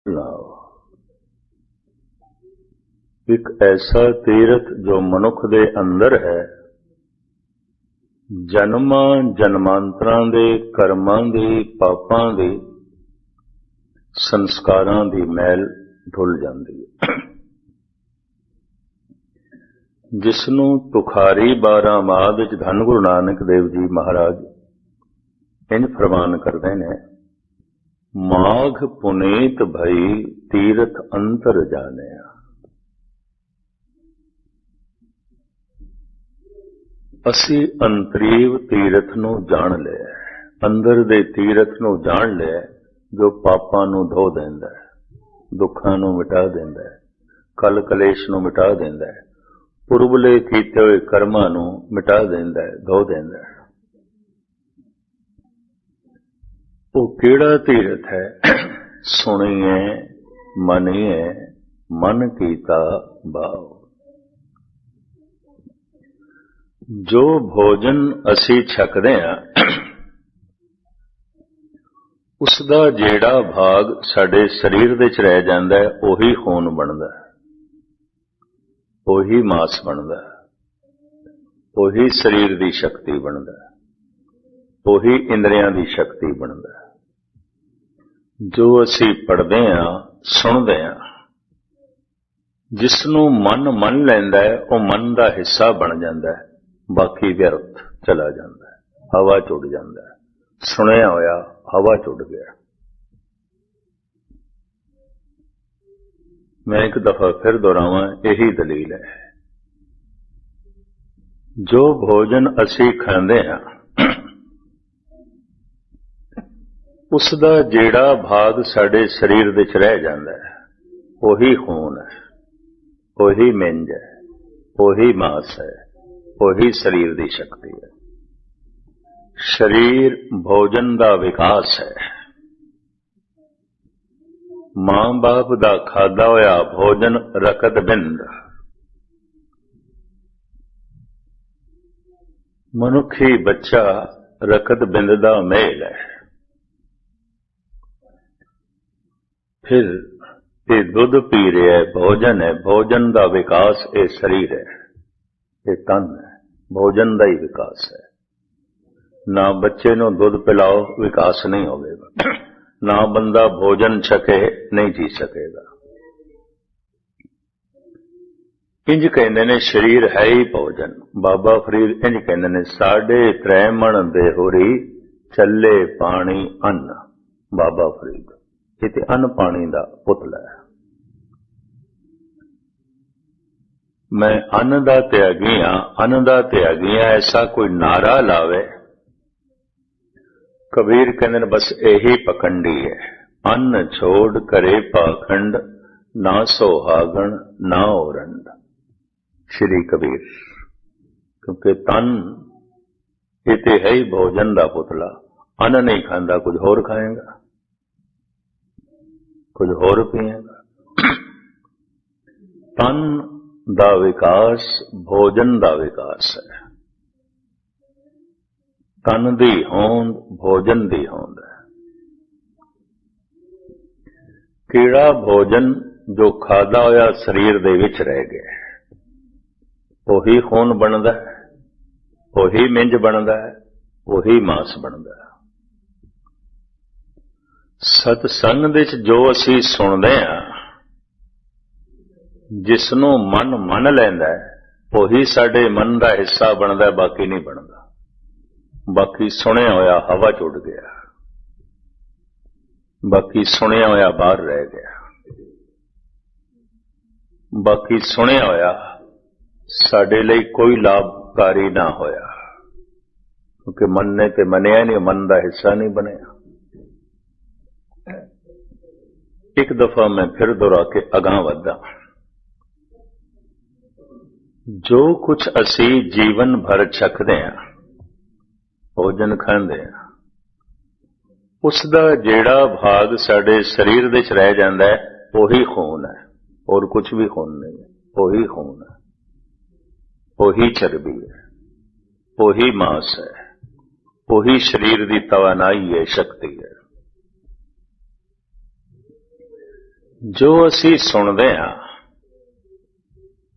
ਲਾਓ। ਇੱਕ ਐਸਾ ਤੀਰਥ ਜੋ ਮਨੁੱਖ ਦੇ ਅੰਦਰ ਹੈ, ਜਨਮਾਂ ਜਨਮਾਂਤਰਾਂ ਦੇ ਕਰਮਾਂ ਦੀ, ਪਾਪਾਂ ਦੀ, ਸੰਸਕਾਰਾਂ ਦੀ ਮੈਲ ਧੁੱਲ ਜਾਂਦੀ ਹੈ। ਜਿਸ ਨੂੰ ਤੁਖਾਰੀ 12 ਮਾਹ ਵਿੱਚ ਧੰਨ ਗੁਰੂ ਨਾਨਕ ਦੇਵ ਜੀ ਮਹਾਰਾਜ ਇੰਝ ਫਰਮਾਨ ਕਰਦੇ ਨੇ, ਮਾਘ ਪੁਨੀਤ ਭਈ ਤੀਰਥ ਅੰਤਰ ਜਾਣਿਆ। ਅਸੀਂ ਅੰਤਰੀਵ ਤੀਰਥ ਨੂੰ ਜਾਣ ਲਿਆ, ਅੰਦਰ ਦੇ ਤੀਰਥ ਨੂੰ ਜਾਣ ਲਿਆ ਜੋ ਪਾਪਾਂ ਨੂੰ ਧੋ ਦਿੰਦਾ ਹੈ, ਦੁੱਖਾਂ ਨੂੰ ਮਿਟਾ ਦਿੰਦਾ ਹੈ, ਕਲ ਕਲੇਸ਼ ਨੂੰ ਮਿਟਾ ਦਿੰਦਾ ਹੈ, ਪੁਰਬਲੇ ਕੀਤੇ ਹੋਏ ਕਰਮਾਂ ਨੂੰ ਮਿਟਾ ਦਿੰਦਾ ਹੈ, ਧੋ ਦਿੰਦਾ ਹੈ। ਉਹ ਕਿਹੜਾ ਤੀਰਥ ਹੈ? ਸੁਣੀਏ ਮਨੀਏ ਮਨ ਕੀਤਾ ਭਾਵ। ਜੋ ਭੋਜਨ ਅਸੀਂ ਛਕਦੇ ਹਾਂ, ਉਸ ਦਾ ਜਿਹੜਾ ਭਾਗ ਸਾਡੇ ਸਰੀਰ ਵਿੱਚ ਰਹਿ ਜਾਂਦਾ ਹੈ, ਉਹੀ ਖੂਨ ਬਣਦਾ ਹੈ, ਉਹੀ ਮਾਸ ਬਣਦਾ ਹੈ, ਉਹੀ ਸਰੀਰ ਦੀ ਸ਼ਕਤੀ ਬਣਦਾ ਹੈ, ਉਹੀ ਇੰਦਰੀਆਂ ਦੀ ਸ਼ਕਤੀ ਬਣਦਾ ਹੈ। ਜੋ ਅਸੀਂ ਪੜ੍ਹਦੇ ਹਾਂ, ਸੁਣਦੇ ਹਾਂ, ਜਿਸ ਨੂੰ ਮਨ ਮੰਨ ਲੈਂਦਾ ਹੈ, ਉਹ ਮਨ ਦਾ ਹਿੱਸਾ ਬਣ ਜਾਂਦਾ ਹੈ, ਬਾਕੀ ਵਿਅਰਥ ਚਲਾ ਜਾਂਦਾ ਹੈ, ਹਵਾ ਚ ਉੱਡ ਜਾਂਦਾ ਹੈ। ਸੁਣਿਆ ਹੋਇਆ ਹਵਾ ਚ ਉੱਡ ਗਿਆ। ਮੈਂ ਇੱਕ ਦਫਾ ਫਿਰ ਦੁਹਰਾਵਾਂ, ਇਹੀ ਦਲੀਲ ਹੈ। ਜੋ ਭੋਜਨ ਅਸੀਂ ਖਾਂਦੇ ਹਾਂ, ਉਸ ਦਾ ਜਿਹੜਾ ਭਾਗ ਸਾਡੇ ਸਰੀਰ ਵਿੱਚ ਰਹਿ ਜਾਂਦਾ ਹੈ, ਉਹੀ ਖੂਨ ਹੈ, ਉਹੀ ਮਿੰਜ ਹੈ, ਉਹੀ ਮਾਸ ਹੈ, ਉਹੀ ਸਰੀਰ ਦੀ ਸ਼ਕਤੀ ਹੈ। ਸਰੀਰ ਭੋਜਨ ਦਾ ਵਿਕਾਸ ਹੈ। ਮਾਂ ਬਾਪ ਦਾ ਖਾਧਾ ਹੋਇਆ ਭੋਜਨ ਰਕਤ ਬਿੰਦ। ਮਨੁੱਖੀ ਬੱਚਾ ਰਕਤ ਬਿੰਦ ਦਾ ਮੇਲ ਹੈ। ਫਿਰ ਇਹ ਦੁੱਧ ਪੀ ਰਿਹਾ ਭੋਜਨ ਹੈ, ਭੋਜਨ ਦਾ ਵਿਕਾਸ ਇਹ ਸਰੀਰ ਹੈ, ਇਹ ਤਨ ਹੈ, ਭੋਜਨ ਦਾ ਹੀ ਵਿਕਾਸ ਹੈ। ਨਾ ਬੱਚੇ ਨੂੰ ਦੁੱਧ ਪਿਲਾਓ, ਵਿਕਾਸ ਨਹੀਂ ਹੋਵੇਗਾ। ਨਾ ਬੰਦਾ ਭੋਜਨ ਛਕੇ, ਨਹੀਂ ਜੀ ਸਕੇਗਾ। ਇੰਜ ਕਹਿੰਦੇ ਨੇ ਸਰੀਰ ਹੈ ਹੀ ਭੋਜਨ। ਬਾਬਾ ਫਰੀਦ ਇੰਜ ਕਹਿੰਦੇ ਨੇ, ਸਾਢੇ 3 ਮਣ ਦੇਹੁਰੀ ਚੱਲੇ ਪਾਣੀ ਅੰਨ। ਬਾਬਾ ਫਰੀਦ ਇਹ ਤੇ ਅੰਨ ਪਾਣੀ ਦਾ ਪੁਤਲਾ ਹੈ। ਮੈਂ ਅੰਨ ਦਾ ਤਿਆਗੀ ਹਾਂ, ਅੰਨ ਦਾ ਤਿਆਗੀ ਹਾਂ, ਐਸਾ ਕੋਈ ਨਾਰਾ ਲਾਵੇ। ਕਬੀਰ ਕਹਿੰਦੇ ਨੇ ਬਸ ਇਹੀ ਪਕੰਡੀ ਹੈ। ਅੰਨ ਛੋੜ ਕਰੇ ਪਾਖੰਡ, ਨਾ ਸੁਹਾਗਣ ਨਾ ਔਰੰਡ। ਸ਼੍ਰੀ ਕਬੀਰ। ਕਿਉਂਕਿ ਤਨ ਇਹ ਤੇ ਹੈ ਹੀ ਭੋਜਨ ਦਾ ਪੁਤਲਾ। ਅੰਨ ਨਹੀਂ ਖਾਂਦਾ, ਕੁਝ ਹੋਰ ਖਾਏਗਾ, ਕੁਝ ਹੋਰ ਪੀਏਗਾ। ਤਨ ਦਾ ਵਿਕਾਸ ਭੋਜਨ ਦਾ ਵਿਕਾਸ ਹੈ। ਤਨ ਦੀ ਹੋਂਦ ਭੋਜਨ ਦੀ ਹੋਂਦ ਹੈ। ਕਿਹੜਾ ਭੋਜਨ ਜੋ ਖਾਧਾ ਹੋਇਆ ਸਰੀਰ ਦੇ ਵਿੱਚ ਰਹਿ ਗਿਆ, ਉਹੀ ਖੂਨ ਬਣਦਾ ਹੈ, ਉਹੀ ਮਿੰਜ ਬਣਦਾ ਹੈ, ਉਹੀ ਮਾਸ ਬਣਦਾ ਹੈ। ਸਤਸੰਗ ਵਿੱਚ ਜੋ ਅਸੀਂ ਸੁਣਦੇ ਹਾਂ, ਜਿਸ ਨੂੰ ਮਨ ਮੰਨ ਲੈਂਦਾ ਹੈ, ਉਹੀ ਸਾਡੇ ਮਨ ਦਾ ਹਿੱਸਾ ਬਣਦਾ, ਬਾਕੀ ਨਹੀਂ ਬਣਦਾ। ਬਾਕੀ ਸੁਣਿਆ ਹੋਇਆ ਹਵਾ ਚ ਉੱਡ ਗਿਆ, ਬਾਕੀ ਸੁਣਿਆ ਹੋਇਆ ਬਾਹਰ ਰਹਿ ਗਿਆ, ਬਾਕੀ ਸੁਣਿਆ ਹੋਇਆ ਸਾਡੇ ਲਈ ਕੋਈ ਲਾਭਕਾਰੀ ਨਾ ਹੋਇਆ, ਕਿਉਂਕਿ ਮਨ ਨੇ ਤੇ ਮੰਨਿਆ ਨਹੀਂ, ਮਨ ਦਾ ਹਿੱਸਾ ਨਹੀਂ ਬਣਿਆ। ਇੱਕ ਦਫਾ ਮੈਂ ਫਿਰ ਦੁਹਰਾ ਕੇ ਅਗਾਂਹ ਵਧਦਾ। ਜੋ ਕੁਝ ਅਸੀਂ ਜੀਵਨ ਭਰ ਛਕਦੇ ਹਾਂ, ਭੋਜਨ ਖਾਂਦੇ ਹਾਂ, ਉਸ ਦਾ ਜਿਹੜਾ ਭਾਗ ਸਾਡੇ ਸਰੀਰ ਵਿੱਚ ਰਹਿ ਜਾਂਦਾ ਹੈ, ਉਹੀ ਖੂਨ ਹੈ, ਹੋਰ ਕੁਝ ਵੀ ਖੂਨ ਨਹੀਂ ਹੈ। ਉਹੀ ਖੂਨ ਹੈ, ਉਹੀ ਚਰਬੀ ਹੈ, ਉਹੀ ਮਾਸ ਹੈ, ਉਹੀ ਸਰੀਰ ਦੀ ਤਵਾਨਾਈ ਹੈ, ਸ਼ਕਤੀ ਹੈ। ਜੋ ਅਸੀਂ ਸੁਣਦੇ ਹਾਂ,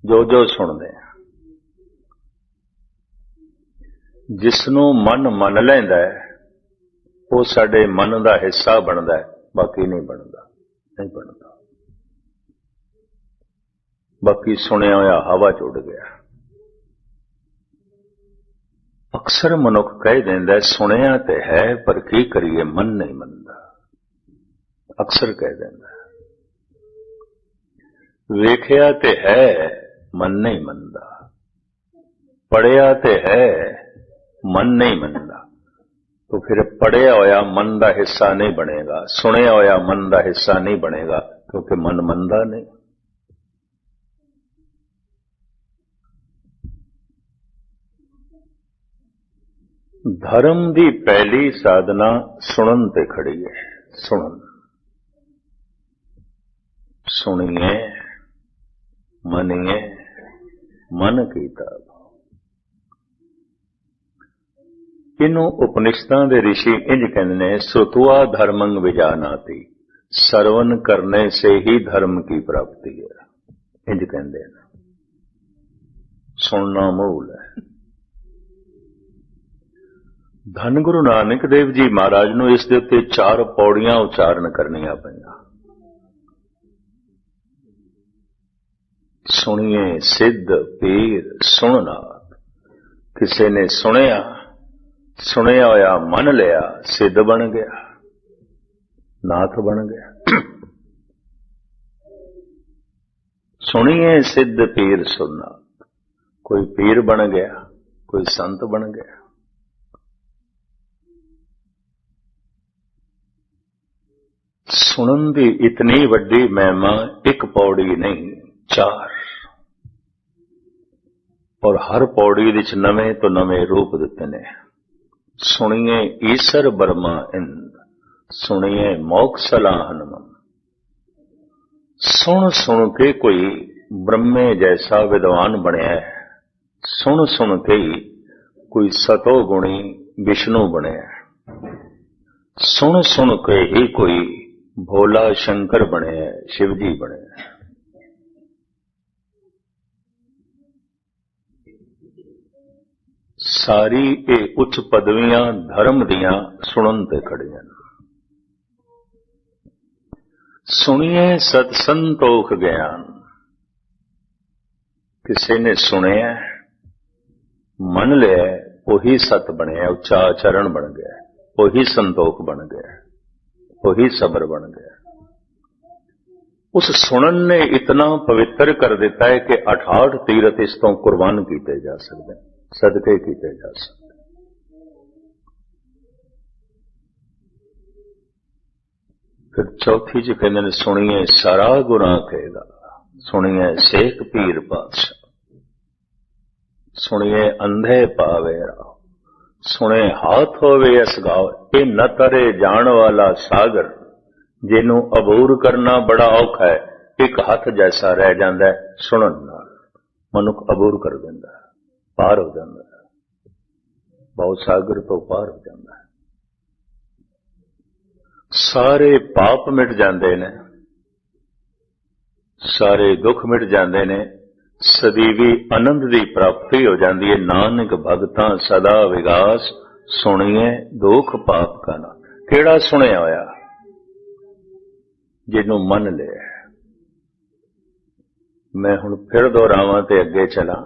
ਜੋ ਸੁਣਦੇ ਹਾਂ, ਜਿਸ ਨੂੰ ਮਨ ਮੰਨ ਲੈਂਦਾ ਹੈ ਉਹ ਸਾਡੇ ਮਨ ਦਾ ਹਿੱਸਾ ਬਣਦਾ ਹੈ, ਬਾਕੀ ਨਹੀਂ ਬਣਦਾ। ਬਾਕੀ ਸੁਣਿਆ ਹੋਇਆ ਹਵਾ ਚ ਉੱਡ ਗਿਆ। ਅਕਸਰ ਮਨੁੱਖ ਕਹਿ ਦਿੰਦਾ ਸੁਣਿਆ ਤੇ ਹੈ ਪਰ ਕੀ ਕਰੀਏ ਮਨ ਨਹੀਂ ਮੰਨਦਾ। ਅਕਸਰ ਕਹਿ ਦਿੰਦਾ ਵੇਖਿਆ ਤੇ ਹੈ ਮਨ ਨਹੀਂ ਮੰਨਦਾ, ਪੜਿਆ ਤੇ ਹੈ ਮਨ ਨਹੀਂ ਮੰਨਦਾ। तो फिर पढ़िया होया मन का हिस्सा नहीं बनेगा, सुनिया होया मन का हिस्सा नहीं बनेगा, क्योंकि मन मनदा नहीं। धर्म की पहली साधना सुनन ते खड़ी है। सुनन, सुनिए मनिए मन कीता। इनू उपनिषदां दे ऋषि इंज कहते हैं श्रुत्वा धर्मं विजानाति, श्रवण करने से ही धर्म की प्राप्ति है। इंज कहते हैं, सुनना मूल है। धन गुरु नानक देव जी महाराज नूं इस दे उत्ते 4 पौड़ियां उचारण करनियां पईयां। सुनिए सिद्ध पीर सुननाथ। किसी ने सुनिया, सुनिया होया मन लिया, सिद्ध बन गया, नाथ बन गया। सुनिए सिद्ध पीर सुनना, कोई पीर बन गया, कोई संत बन गया। सुनन दी इतनी वड्डी महिमा एक पौड़ी नहीं 4, और हर पौड़ी विच नवे तो नवे रूप दिते ने। सुनिए ईसर बर्मा इंद, सुनिए मोक्षला हनुमान। सुन सुन के कोई ब्रह्मे जैसा विद्वान बनया है, सुन सुन के ही कोई सतो गुणी विष्णु बनया है, सुन सुन के ही कोई भोला शंकर बनया है, शिवजी बनया है। सारी ये उच्च पदवियां धर्म दियां सुनन ते खड़ियां। सुनिए सत संतोख ज्ञान। किसी ने सुनिया मन लिया, वही सत बनया, उच्चा आचरण बन गया, वही संतोख बन गया, वही सबर बन गया। उस सुनन ने इतना पवित्र कर दिता है कि 68 तीरथ इस तो कुर्बान किए जा सकते हैं, सदके किए जा सकते। फिर चौथी च कहते हैं सुनिए सारा गुनाह कहेगा, सुनिए शेख पीर पातशाह, सुनिए अंधे पावे राव, सुने हाथ होवे असगाव। ये न तरे जान वाला सागर, जिन्हों अबूर करना बड़ा औखा है, एक हाथ जैसा रह जाता है सुनन नाल। मनुख अबूर कर देंदा है, पार हो जाता है, बहुत सागर तो पार हो जाता है। सारे पाप मिट जाते ने, सारे दुख मिट जाते ने, सदीवी आनंद की प्राप्ति हो जाती है। नानक भगतां सदा विगास, सुनिए दुख पाप का ना। केड़ा सुनिया होया? जिन्हों मन लिया। मैं हुण फिर दोहरावां ते अगे चला।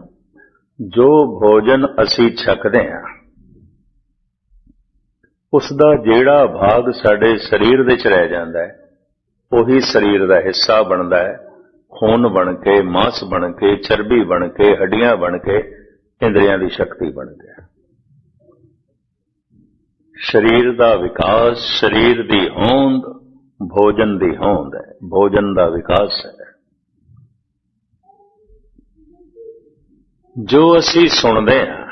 जो भोजन असी छकदे हां, उसका जेड़ा भाग साडे शरीर दे च रह जांदा है, वही शरीर का हिस्सा बनता है। खून बन के, मांस बन के, चर्बी बन के, हड्डियां बन के, इंद्रियां की शक्ति बन गया। शरीर का विकास, शरीर की होंद भोजन की होंद है, भोजन का विकास है। जो असी सुनते हैं,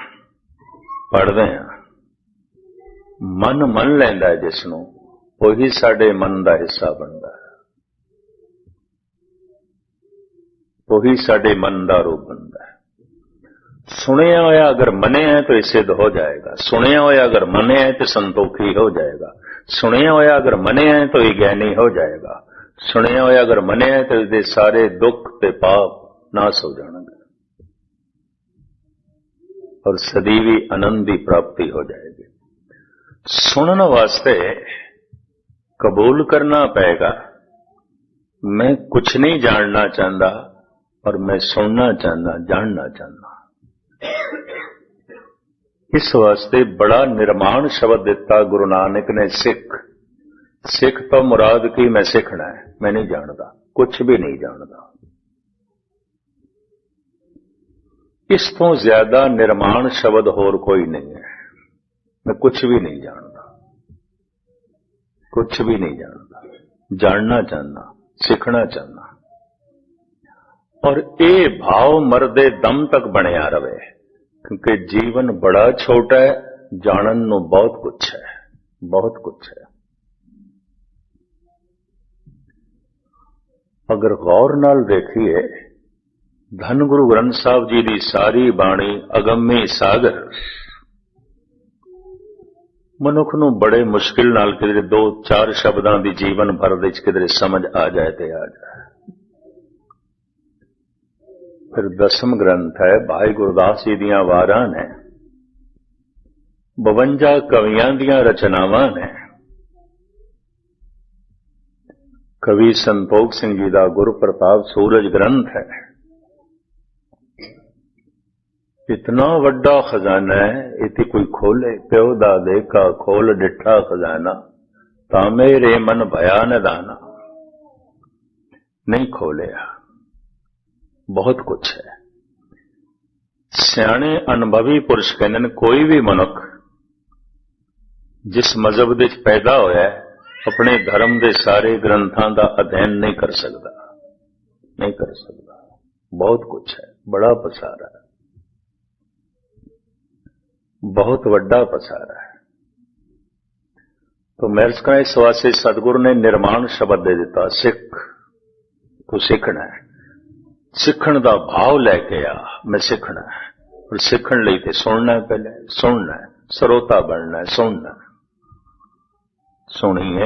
पढ़ते हैं, मन मन लैंदा है जिसनों, वही साडे मन का हिस्सा बनता है, वही साडे मन का रूप बनता है। सुनिया होया अगर मने है तो सिद्ध हो जाएगा, सुनिया होया अगर मने है तो संतोखी हो जाएगा, सुनिया होया अगर मने है तो ज्ञानी हो जाएगा, सुनिया होया अगर मनिया तो इसके सारे दुख ते पाप नाश हो जाएंगे और सदीवी आनंद की प्राप्ति हो जाएगी। सुनने वास्ते कबूल करना पड़ेगा, मैं कुछ नहीं जानना चाहता और मैं सुनना चाहता, जानना चाहता। इस वास्ते बड़ा निर्माण शब्द दिता गुरु नानक ने, सिख। सिख तो मुराद की मैं सीखना है, मैं नहीं जानता, कुछ भी नहीं जानता। इस तो ज्यादा निर्माण शब्द होर कोई नहीं है। मैं कुछ भी नहीं जानता, कुछ भी नहीं जानता, जानना चाहना, सीखना चाहना। और ये भाव मरदे दम तक बनया रहे, क्योंकि जीवन बड़ा छोटा है, जानन नू बहुत कुछ है, बहुत कुछ है। अगर गौर नाल देखिए, धन गुरु ग्रंथ साहब जी की सारी बाणी अगम्य सागर मनुख नू बड़े मुश्किल नाल किधरे 2-4 शब्दां दी जीवन भर विच किधरे समझ आ जाए ते आ जाए। फिर 10वां ग्रंथ है भाई गुरदास जी दियां वारां ने, 52 कवियां दियां रचनावां ने। कवि संतोख सिंह जी का गुरु प्रताप सूरज ग्रंथ है। इतना वड्डा खजाना है, इति कोई खोले, प्यो दा देखा खोल डिठा खजाना, ता मेरे मन भया निदाना। नहीं खोलिया, बहुत कुछ है। सियाणे अनुभवी पुरुष कहते हैं, कोई भी मनुख जिस मजहब दे पैदा होया है, अपने धर्म के सारे ग्रंथों का अध्ययन नहीं कर सकता, नहीं कर सकता। बहुत कुछ है, बड़ा पसारा है, बहुत वड्डा पसारा है। तो मैं इस वास्ते सतगुरु ने निर्माण शब्द दे दिता, सिख। तो सीखना है, सीखण का भाव लैके आ, मैं सीखना है। और सीखण लई ते सुनना है, पहले सुनना है, सरोता बनना है, सुनना है। सुनिए,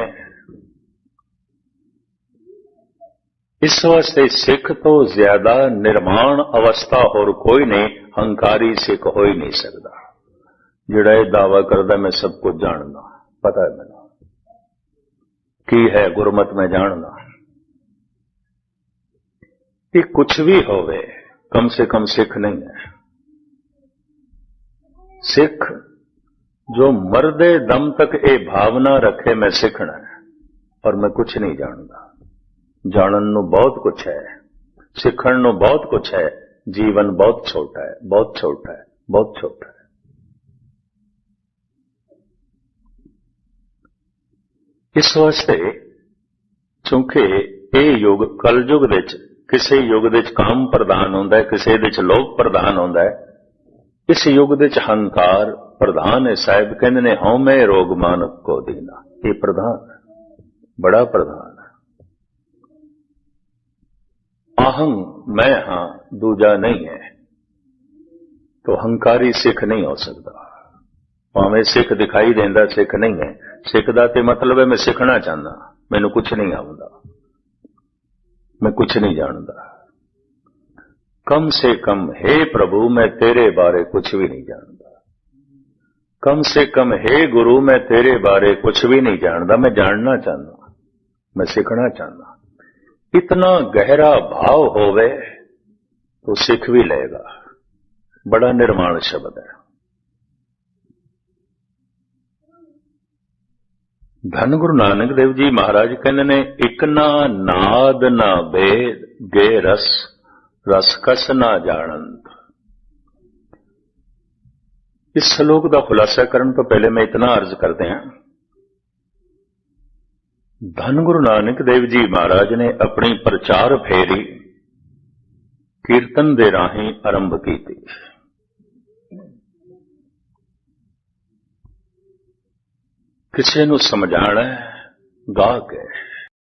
इस वास्ते सिख तो ज्यादा निर्माण अवस्था और कोई नहीं, हंकारी सिख हो ही नहीं सकता। जिहड़ा ये दावा करदा मैं सब कुछ जानदा, पता है मैनूं की है गुरमत में जानना। ये कुछ भी होवे, कम से कम सिख नहीं है। सिख जो मरदे दम तक ये भावना रखे मैं सीखना है और मैं कुछ नहीं जानता। जानन नू बहुत कुछ है, सीखण नू बहुत कुछ है। जीवन बहुत छोटा है, बहुत छोटा है, बहुत छोटा है। इस वास्ते चूंकि ये युग कलयुग विच, किसी युग विच काम प्रधान होंदा है, किसी विच लोभ प्रधान होंदा है। इस युग विच हंकार प्रधान है। साहिब कहते ने हूं मैं रोग मानक को दीना, ये प्रधान है, बड़ा प्रधान है। अहं मैं हां, दूजा नहीं है। तो हंकारी सिख नहीं हो सकता। भावें सिख दिखाई देंदा, सिख नहीं है। सिख दा ते मतलब है मैं सीखना चाहना, मैनू कुछ नहीं आउंदा, मैं कुछ नहीं जानता। कम से कम हे प्रभु मैं तेरे बारे कुछ भी नहीं जानता। कम से कम हे गुरु मैं तेरे बारे कुछ भी नहीं जानता। मैं जानना चाहना, मैं सीखना चाहना। इतना गहरा भाव होवे तो सीख भी लेगा। बड़ा निर्माण शब्द है। धन गुरु नानक देव जी महाराज कहने ने, इक ना नाद ना भेद गे रस, रस कस ना जानंत। इस श्लोक का खुलासा करने तो पहले मैं इतना अर्ज करते हैं, धन गुरु नानक देव जी महाराज ने अपनी प्रचार फेरी कीर्तन दे राही आरंभ की थी। किसी नू समझाना गा के,